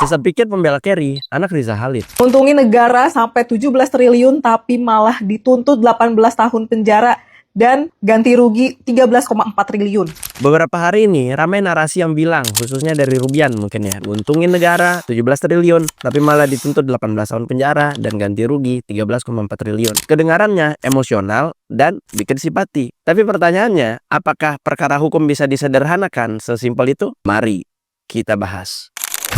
Sesat pikir pembela Kerry, anak Riza Khalid. Untungi negara sampai 17 triliun tapi malah dituntut 18 tahun penjara dan ganti rugi 13,4 triliun. Beberapa hari ini ramai narasi yang bilang, khususnya dari Rubian mungkin ya, untungin negara 17 triliun tapi malah dituntut 18 tahun penjara dan ganti rugi 13,4 triliun. Kedengarannya emosional dan bikin simpati. Tapi pertanyaannya, apakah perkara hukum bisa disederhanakan sesimpel itu? Mari kita bahas.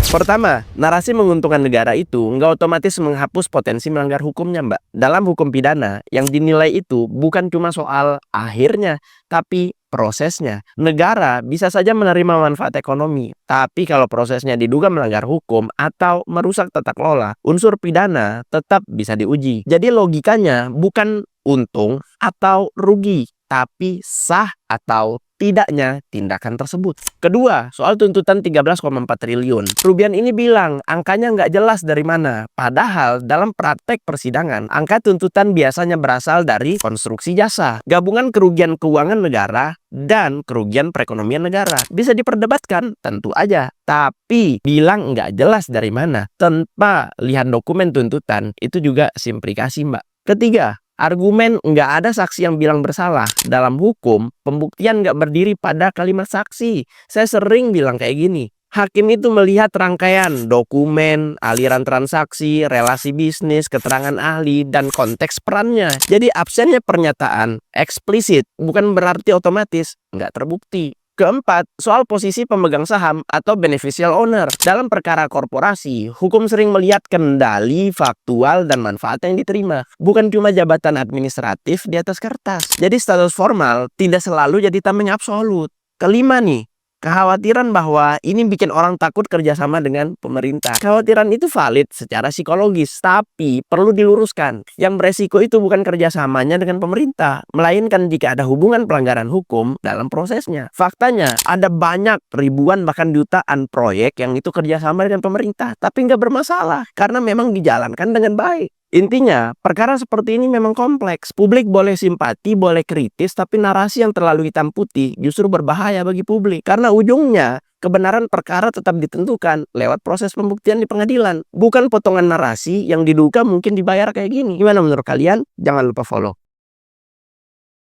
Pertama, narasi menguntungkan negara itu nggak otomatis menghapus potensi melanggar hukumnya, Mbak. Dalam hukum pidana, yang dinilai itu bukan cuma soal akhirnya, tapi prosesnya. Negara bisa saja menerima manfaat ekonomi, tapi kalau prosesnya diduga melanggar hukum atau merusak tata kelola, unsur pidana tetap bisa diuji. Jadi logikanya bukan untung atau rugi, tapi sah atau tidaknya tindakan tersebut. Kedua, soal tuntutan 13,4 triliun. Rubian ini bilang angkanya nggak jelas dari mana. Padahal dalam praktek persidangan, angka tuntutan biasanya berasal dari konstruksi jasa, gabungan kerugian keuangan negara, dan kerugian perekonomian negara. Bisa diperdebatkan, tentu aja. Tapi bilang nggak jelas dari mana tanpa lihat dokumen tuntutan, itu juga simplikasi, Mbak. Ketiga, argumen nggak ada saksi yang bilang bersalah. Dalam hukum, pembuktian nggak berdiri pada kalimat saksi. Saya sering bilang kayak gini. Hakim itu melihat rangkaian dokumen, aliran transaksi, relasi bisnis, keterangan ahli, dan konteks perannya. Jadi absennya pernyataan eksplisit bukan berarti otomatis nggak terbukti. Keempat, soal posisi pemegang saham atau beneficial owner. Dalam perkara korporasi, hukum sering melihat kendali, faktual, dan manfaat yang diterima. Bukan cuma jabatan administratif di atas kertas. Jadi status formal tidak selalu jadi tameng absolut. Kelima nih, kekhawatiran bahwa ini bikin orang takut kerjasama dengan pemerintah. Kekhawatiran itu valid secara psikologis, tapi perlu diluruskan. Yang beresiko itu bukan kerjasamanya dengan pemerintah, melainkan jika ada hubungan pelanggaran hukum dalam prosesnya. Faktanya, ada banyak ribuan bahkan jutaan proyek yang itu kerjasama dengan pemerintah, tapi nggak bermasalah karena memang dijalankan dengan baik. Intinya, perkara seperti ini memang kompleks. Publik boleh simpati, boleh kritis, tapi narasi yang terlalu hitam putih justru berbahaya bagi publik. Karena ujungnya, kebenaran perkara tetap ditentukan lewat proses pembuktian di pengadilan. Bukan potongan narasi yang diduga mungkin dibayar kayak gini. Gimana menurut kalian? Jangan lupa follow.